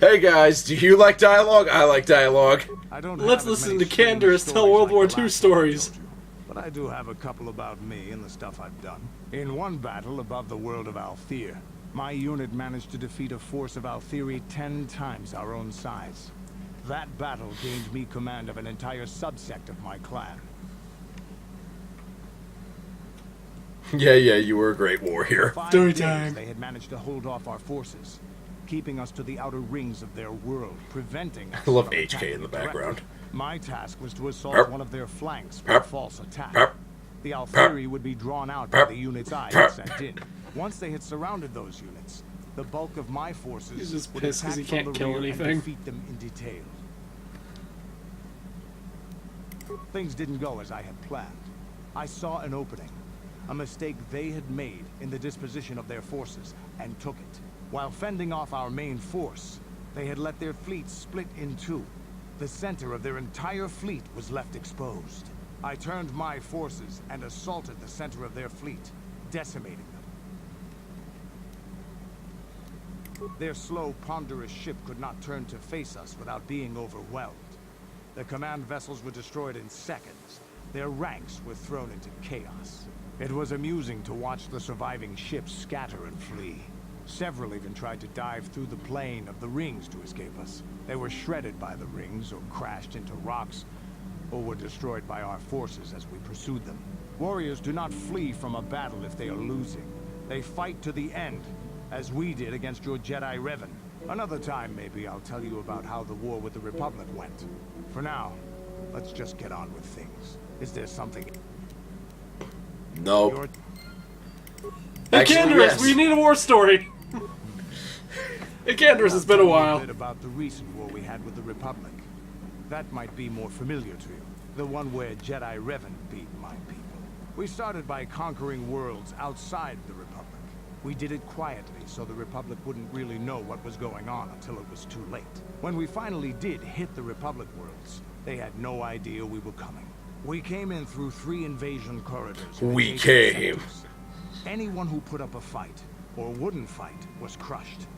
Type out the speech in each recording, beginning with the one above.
Hey guys, do you like dialogue? I like dialogue. Let's listen to Candace tell World War II stories. But I do have a couple about me and the stuff I've done. In one battle above the world of Althir, my unit managed to defeat a force of Althiri 10 times our own size. That battle gained me command of an entire subsect of my clan. Yeah, you were a great warrior. Story time. They had managed to hold off our forces, keeping us to the outer rings of their world, preventing us I love from HK in the attacking background. directly. My task was to assault Perp. one of their flanks with Perp. a false attack. Perp. The Althiri would be drawn out by Perp. the units I Perp. had sent in. Once they had surrounded those units, the bulk of my forces He's just would pissed 'cause attack he can't from the kill rear anything. and defeat them in detail. Things didn't go as I had planned. I saw an opening, a mistake they had made in the disposition of their forces, and took it. While fending off our main force, they had let their fleet split in two. The center of their entire fleet was left exposed. I turned my forces and assaulted the center of their fleet, decimating them. Their slow, ponderous ship could not turn to face us without being overwhelmed. The command vessels were destroyed in seconds. Their ranks were thrown into chaos. It was amusing to watch the surviving ships scatter and flee. Several even tried to dive through the plane of the rings to escape us. They were shredded by the rings, or crashed into rocks, or were destroyed by our forces as we pursued them. Warriors do not flee from a battle if they are losing. They fight to the end, as we did against your Jedi Revan. Another time, maybe, I'll tell you about how the war with the Republic went. For now, let's just get on with things. Is there something... Nope. Hey, Candace, we need a war story. Hey, Candace, it's been a while. A bit about the recent war we had with the Republic. That might be more familiar to you. The one where Jedi Revan beat my people. We started by conquering worlds outside the Republic. We did it quietly, so the Republic wouldn't really know what was going on until it was too late. When we finally did hit the Republic worlds, they had no idea we were coming. We came in through 3 invasion corridors. We came. Anyone who put up a fight, or wouldn't fight, was crushed.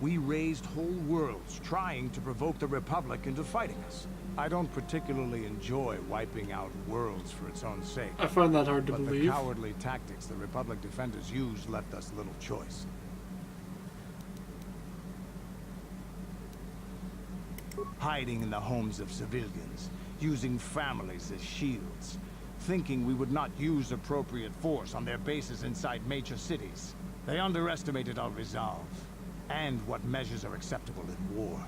We raised whole worlds trying to provoke the Republic into fighting us. I don't particularly enjoy wiping out worlds for its own sake. I find that hard to But believe. the cowardly tactics the Republic defenders used left us little choice. Hiding in the homes of civilians, using families as shields, thinking we would not use appropriate force on their bases inside major cities. They underestimated our resolve, and what measures are acceptable in war.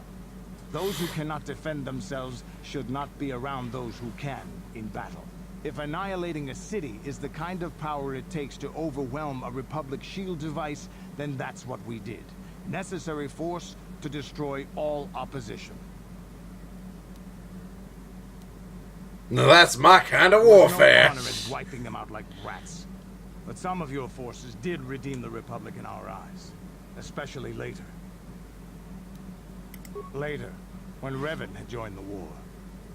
Those who cannot defend themselves should not be around those who can in battle. If annihilating a city is the kind of power it takes to overwhelm a Republic shield device, then that's what we did. Necessary force to destroy all opposition. Now that's my kind of No warfare. honor in wiping them out like rats. But some of your forces did redeem the Republic in our eyes. Especially later. Later, when Revan had joined the war.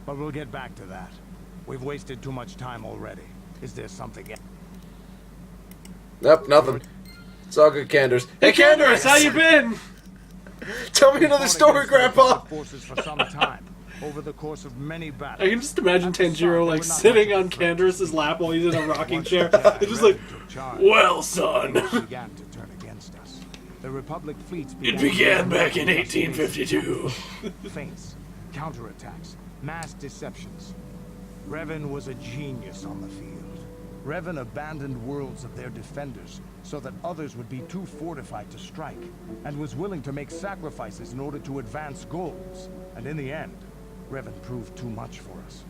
But we'll get back to that. We've wasted too much time already. Is there something else? Nope, nothing. It's all good, Candace. Hey, Candace, how you been? Tell me another story, Grandpa. Forces for some time, over the course of many battles. I can just imagine Tanjiro like sitting on Candace's lap while he's in a rocking chair. They're just like, well, son. Began to turn against us. The Republic fleets It began back in 1852. Feints, counterattacks, mass deceptions. Revan was a genius on the field. Revan abandoned worlds of their defenders so that others would be too fortified to strike, and was willing to make sacrifices in order to advance goals. And in the end, Revan proved too much for us.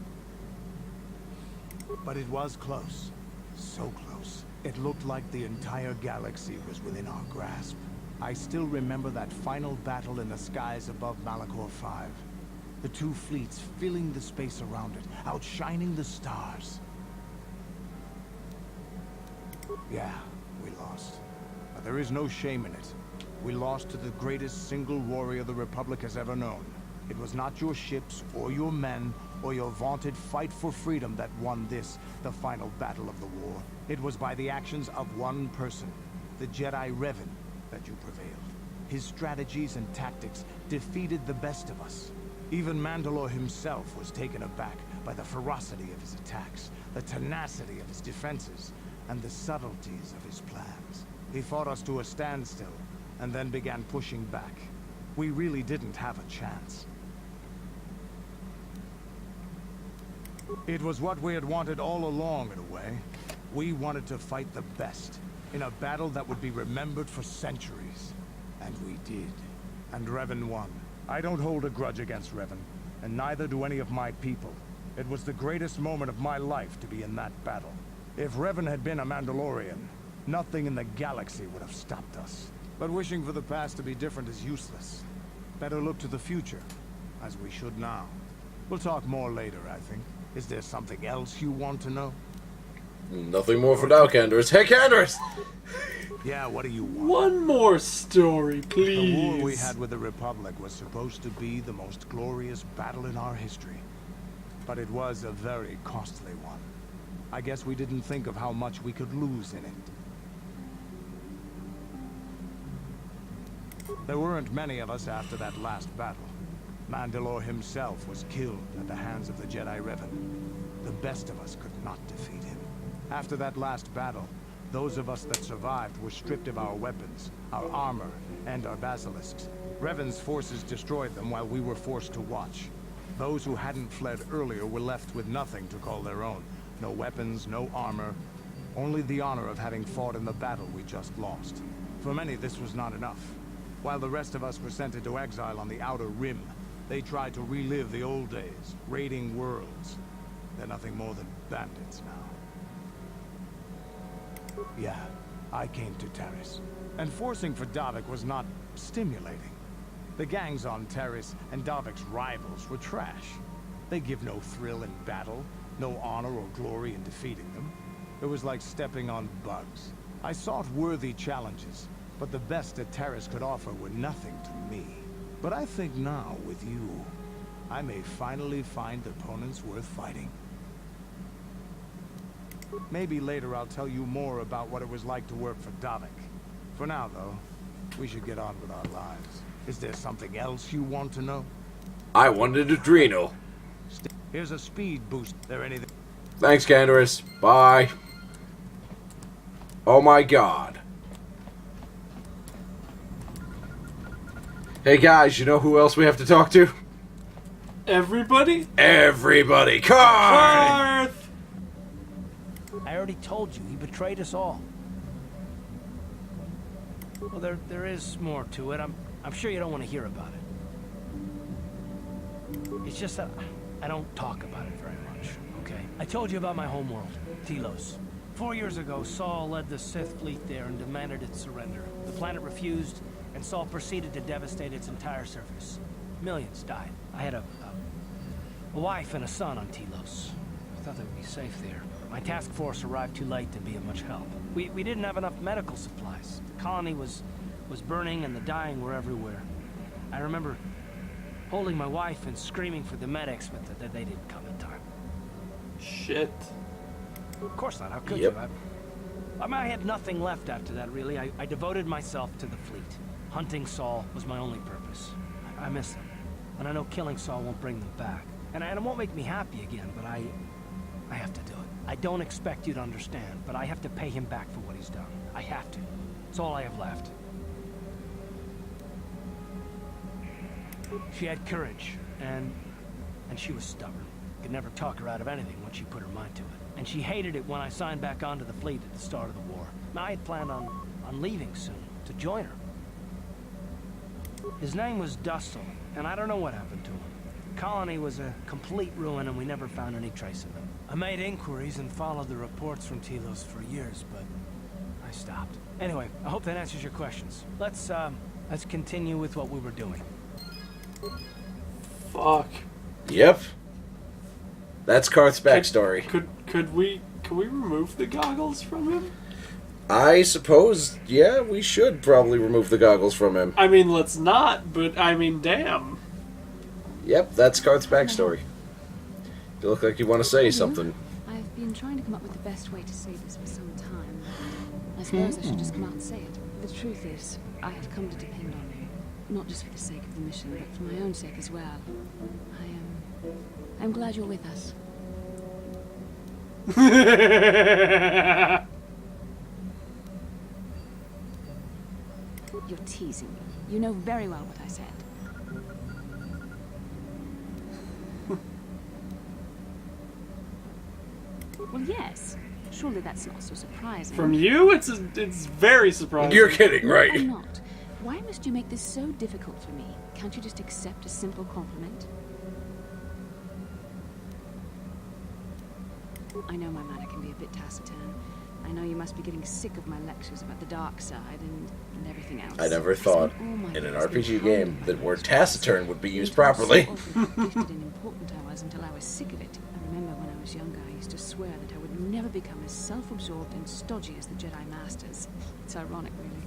But it was close. So close. It looked like the entire galaxy was within our grasp. I still remember that final battle in the skies above Malachor 5. The two fleets filling the space around it, outshining the stars. Yeah, we lost. But there is no shame in it. We lost to the greatest single warrior the Republic has ever known. It was not your ships, or your men, or your vaunted fight for freedom that won this, the final battle of the war. It was by the actions of one person, the Jedi Revan, that you prevailed. His strategies and tactics defeated the best of us. Even Mandalore himself was taken aback by the ferocity of his attacks, the tenacity of his defenses, and the subtleties of his plans. He fought us to a standstill, and then began pushing back. We really didn't have a chance. It was what we had wanted all along, in a way. We wanted to fight the best, in a battle that would be remembered for centuries. And we did. And Revan won. I don't hold a grudge against Revan, and neither do any of my people. It was the greatest moment of my life to be in that battle. If Revan had been a Mandalorian, nothing in the galaxy would have stopped us. But wishing for the past to be different is useless. Better look to the future, as we should now. We'll talk more later, I think. Is there something else you want to know? Nothing more for now, Canderous. Hey, Canderous! Yeah, what do you want? One more story, please. The war we had with the Republic was supposed to be the most glorious battle in our history. But it was a very costly one. I guess we didn't think of how much we could lose in it. There weren't many of us after that last battle. Mandalore himself was killed at the hands of the Jedi Revan. The best of us could not defeat him. After that last battle, those of us that survived were stripped of our weapons, our armor, and our basilisks. Revan's forces destroyed them while we were forced to watch. Those who hadn't fled earlier were left with nothing to call their own. No weapons, no armor, only the honor of having fought in the battle we just lost. For many, this was not enough. While the rest of us were sent into exile on the Outer Rim, they tried to relive the old days, raiding worlds. They're nothing more than bandits now. Yeah, I came to Taris. And forcing for Davik was not stimulating. The gangs on Taris and Davik's rivals were trash. They give no thrill in battle, no honor or glory in defeating them. It was like stepping on bugs. I sought worthy challenges, but the best that Taris could offer were nothing to me. But I think now, with you, I may finally find opponents worth fighting. Maybe later I'll tell you more about what it was like to work for Davik. For now, though, we should get on with our lives. Is there something else you want to know? I wanted adrenal. Here's a speed boost. There anything? Thanks, Canderous. Bye. Oh my god. Hey guys, you know who else we have to talk to? Everybody? Everybody! Karth! Karth! I already told you, he betrayed us all. Well, there is more to it. I'm sure you don't want to hear about it. It's just that I don't talk about it very much, okay? I told you about my homeworld, Telos. 4 years ago, Saul led the Sith fleet there and demanded its surrender. The planet refused, and Saul proceeded to devastate its entire surface. Millions died. I had a wife and a son on Telos. I thought they would be safe there. But my task force arrived too late to be of much help. We didn't have enough medical supplies. The colony was burning and the dying were everywhere. I remember holding my wife and screaming for the medics, but they didn't come in time. Shit. Of course not. How could Yep. you? I had nothing left after that, really. I devoted myself to the fleet. Hunting Saul was my only purpose. I miss them. And I know killing Saul won't bring them back. And it won't make me happy again, but I have to do it. I don't expect you to understand, but I have to pay him back for what he's done. I have to. It's all I have left. She had courage, and she was stubborn. Could never talk her out of anything once she put her mind to it. And she hated it when I signed back onto the fleet at the start of the war. I had planned on leaving soon, to join her. His name was Dussel, and I don't know what happened to him. The colony was a complete ruin, and we never found any trace of him. I made inquiries and followed the reports from Telos for years, but I stopped. Anyway, I hope that answers your questions. Let's continue with what we were doing. Fuck. Yep. That's Karth's backstory. Could we remove the goggles from him? I suppose, yeah, we should probably remove the goggles from him. I mean, let's not, but I mean, damn. Yep, that's Karth's backstory. You look like you want to say something. I've been trying to come up with the best way to say this for some time. I suppose I should just come out and say it. The truth is, I have come to depend on you. not just for the sake of the mission, but for my own sake as well. I'm glad you're with us. You're teasing me. You know very well what I said. Well, yes. Surely that's not so surprising. From you, it's very surprising. You're kidding, right? I'm not. Why must you make this so difficult for me? Can't you just accept a simple compliment? I know my manner can be a bit taciturn. I know you must be getting sick of my lectures about the dark side and everything else. I never thought in an RPG game that word taciturn would be used properly. So gifted and important I was until I was sick of it. I remember when I was younger, I used to swear that I would never become as self-absorbed and stodgy as the Jedi Masters. It's ironic, really.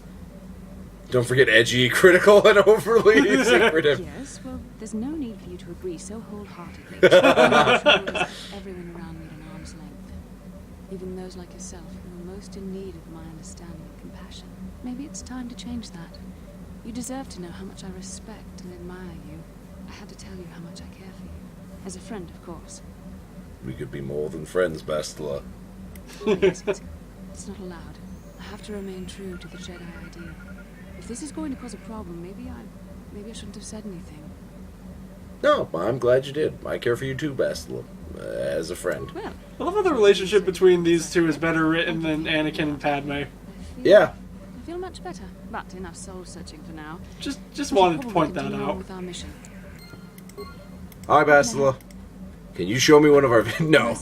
Don't forget edgy, critical, and overly secretive. Yes, well, there's no need for you to agree so wholeheartedly. Everyone around me at an arm's length. Even those like yourself who are most in need of my understanding and compassion. Maybe it's time to change that. You deserve to know how much I respect and admire you. I had to tell you how much I care for you. As a friend, of course. We could be more than friends, Bastila. Yes, it's not allowed. I have to remain true to the Jedi ideal. If this is going to cause a problem, maybe I shouldn't have said anything. No, I'm glad you did. I care for you too, Bastila. As a friend. Well, I love how the relationship between these two is better written than Anakin and Padme. Yeah. I feel much better, but enough soul searching for now. Just wanted to point that out. With our mission. Hi, Bastila. Can you show me one of our... No.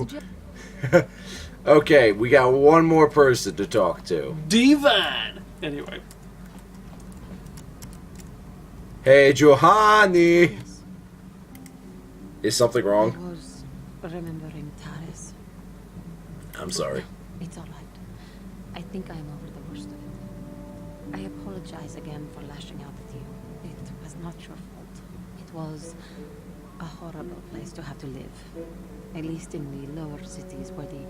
Okay, we got one more person to talk to. Divine! Anyway. Hey, Johanny! Yes, Is something I wrong? was remembering Taris. I'm sorry. It's all right. I think I'm over the worst of it. I apologize again for lashing out at you. It was not your fault. It was a horrible place to have to live. At least in the lower cities where the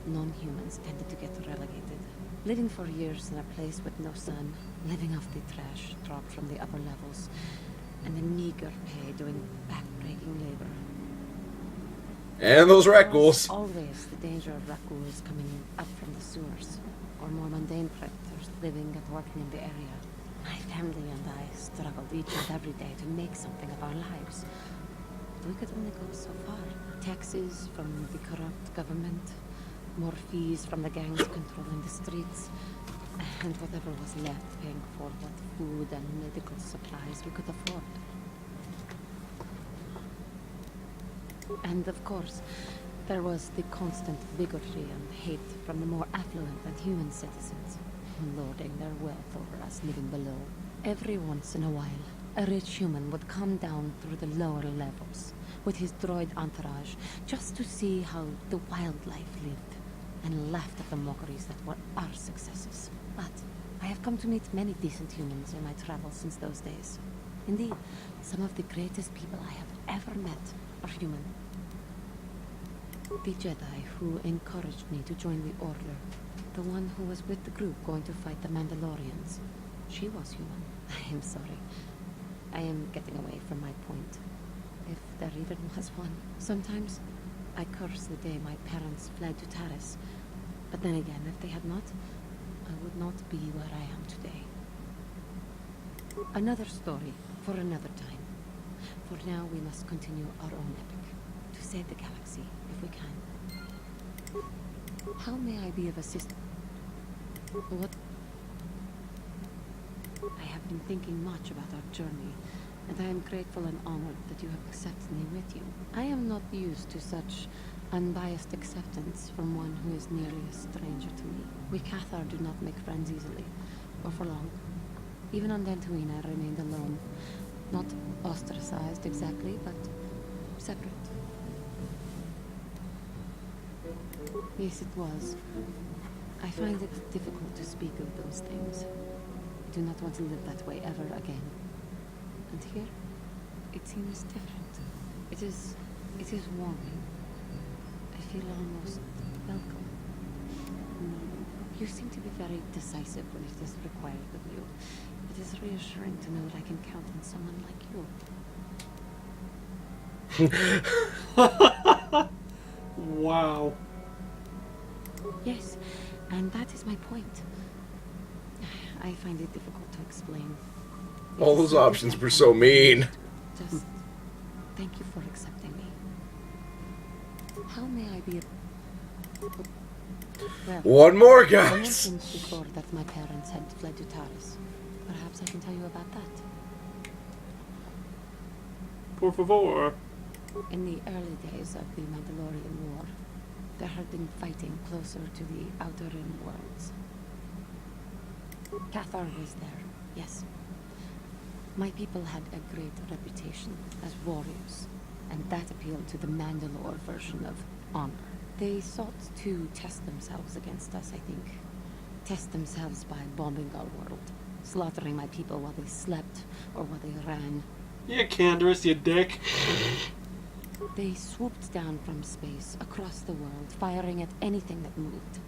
non-humans tended to get relegated. Living for years in a place with no sun, living off the trash dropped from the upper levels, and the meager pay doing back-breaking labor. And those rat There was ghouls. always the danger of rat ghouls coming up from the sewers, or more mundane predators living and working in the area. My family and I struggled each and every day to make something of our lives. But we could only go so far. Taxes from the corrupt government, more fees from the gangs controlling the streets, and whatever was left paying for what food and medical supplies we could afford. And of course, there was the constant bigotry and hate from the more affluent and human citizens, lording their wealth over us living below. Every once in a while, a rich human would come down through the lower levels with his droid entourage just to see how the wildlife lived, and laughed at the mockeries that were our successes. But I have come to meet many decent humans in my travels since those days. Indeed, some of the greatest people I have ever met are human. The Jedi who encouraged me to join the Order, the one who was with the group going to fight the Mandalorians, she was human. I am sorry. I am getting away from my point. If there even was one. Sometimes I curse the day my parents fled to Taris. But then again, if they had not, I would not be where I am today. Another story for another time. For now, we must continue our own epic. To save the galaxy, if we can. How may I be of assistance? What? I have been thinking much about our journey, and I am grateful and honored that you have accepted me with you. I am not used to such unbiased acceptance from one who is nearly a stranger to me. We Cathar do not make friends easily, or for long. Even on Dantooine I remained alone. Not ostracized exactly, but separate. Yes, it was. I find it difficult to speak of those things. I do not want to live that way ever again. And here, it seems different. It is warming. I feel almost welcome. You seem to be very decisive when it is required of you. It is reassuring to know that I can count on someone like you. Wow. Yes, and that is my point. I find it difficult to explain. It All is those something options I were can't so do. mean. Just thank you for accepting me. How may I be a... Well, One more, I guys. mentioned before that my parents had fled to Taris. Perhaps I can tell you about that. Por favor. In the early days of the Mandalorian War, there had been fighting closer to the Outer Rim worlds. Cathar was there, yes. My people had a great reputation as warriors, and that appealed to the Mandalore version of honor. They sought to test themselves against us, I think. Test themselves by bombing our world, slaughtering my people while they slept or while they ran. Yeah, Candace, you dick. They swooped down from space across the world, firing at anything that moved.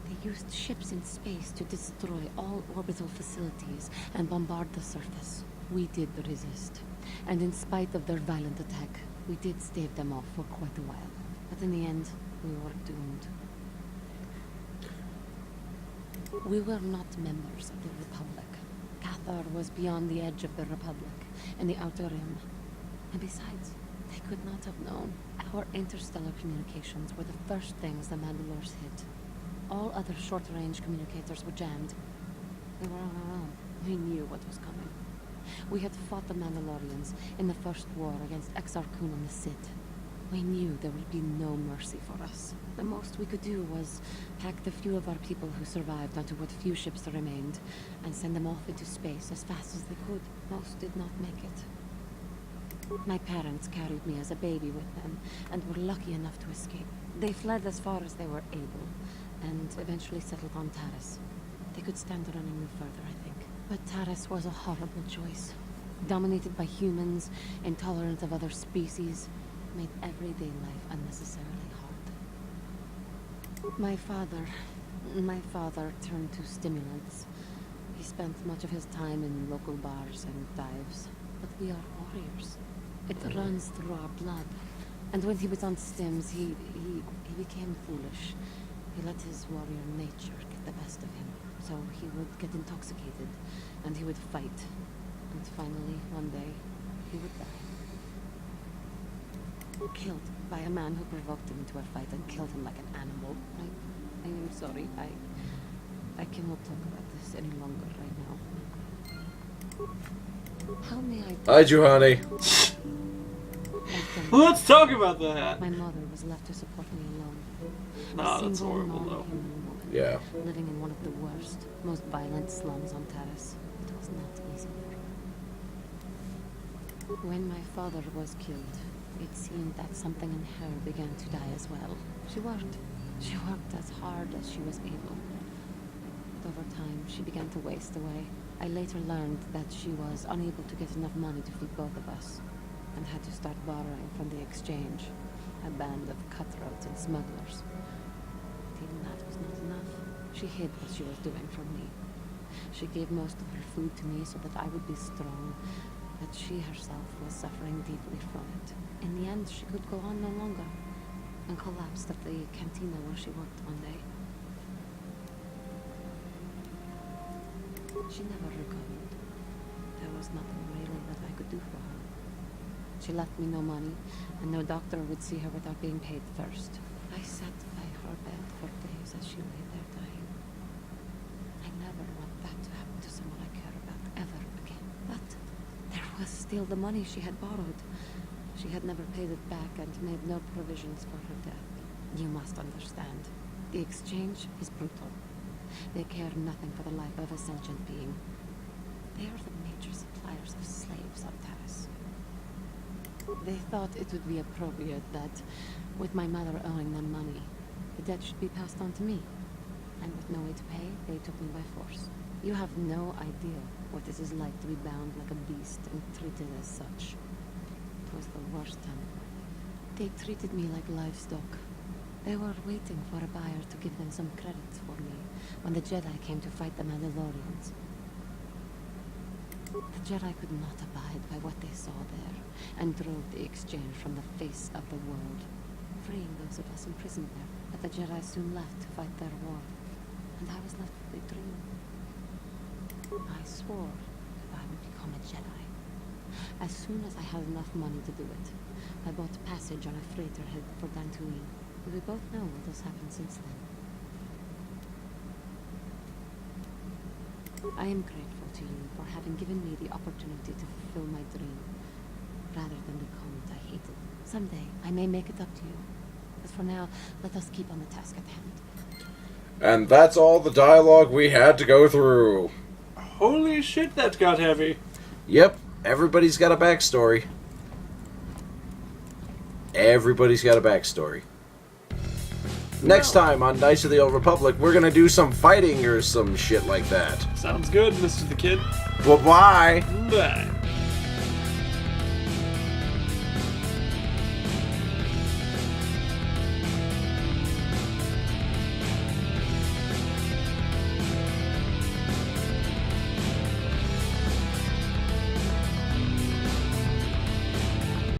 They used ships in space to destroy all orbital facilities and bombard the surface. We did resist, and in spite of their violent attack, we did stave them off for quite a while. But in the end, we were doomed. We were not members of the Republic. Cathar was beyond the edge of the Republic, in the Outer Rim. And besides, they could not have known. Our interstellar communications were the first things the Mandalores hit. All other short-range communicators were jammed. We were on our own. We knew what was coming. We had fought the Mandalorians in the first war against Exar Kun and the Sith. We knew there would be no mercy for us. The most we could do was pack the few of our people who survived onto what few ships there remained and send them off into space as fast as they could. Most did not make it. My parents carried me as a baby with them and were lucky enough to escape. They fled as far as they were able and eventually settled on Taris. They could stand running no further, I think. But Taris was a horrible choice. Dominated by humans, intolerant of other species, made everyday life unnecessarily hard. My father turned to stimulants. He spent much of his time in local bars and dives. But we are warriors. It runs through our blood. And when he was on stims, he became foolish. He let his warrior nature get the best of him. So he would get intoxicated, and he would fight. And finally, one day, he would die. Killed by a man who provoked him into a fight and killed him like an animal. I am sorry. I cannot talk about this any longer right now. How may I... Hi, Juhani. Let's talk about that. My mother was left to support me alone. Nah, A that's single horrible, though. non-human woman, Yeah. living in one of the worst, most violent slums on Taris. It was not easy for her. When my father was killed, it seemed that something in her began to die as well. She worked as hard as she was able. But over time, she began to waste away. I later learned that she was unable to get enough money to feed both of us, and had to start borrowing from the exchange, a band of cutthroats and smugglers. But even that was not enough. She hid what she was doing from me. She gave most of her food to me so that I would be strong, but she herself was suffering deeply from it. In the end, she could go on no longer, and collapsed at the cantina where she worked one day. She never recovered. There was nothing really that I could do for her. She left me no money, and no doctor would see her without being paid first. I sat by her bed for days as she lay there dying. I never want that to happen to someone I care about ever again. But there was still the money she had borrowed. She had never paid it back and made no provisions for her death. You must understand. The exchange is brutal. They care nothing for the life of a sentient being. They are the major suppliers of slaves on Taris. They thought it would be appropriate that, with my mother owing them money, the debt should be passed on to me. And with no way to pay, they took me by force. You have no idea what it is like to be bound like a beast and treated as such. It was the worst time of my life. They treated me like livestock. They were waiting for a buyer to give them some credit for me when the Jedi came to fight the Mandalorians. The Jedi could not abide by what they saw there, and drove the exchange from the face of the world, freeing those of us imprisoned there. But the Jedi soon left to fight their war, and I was left with a dream. I swore that I would become a Jedi. As soon as I had enough money to do it, I bought passage on a freighter headed for Dantooine. We both know what has happened since then. I am grateful to you for having given me the opportunity to fulfill my dream, rather than become what I hated. Someday, I may make it up to you. But for now, let us keep on the task at hand. And that's all the dialogue we had to go through. Holy shit, that got heavy. Yep, everybody's got a backstory. Everybody's got a backstory. Next time on Knights of the Old Republic, we're gonna do some fighting or some shit like that. Sounds good, Mr. the Kid. Well, bye! Bye.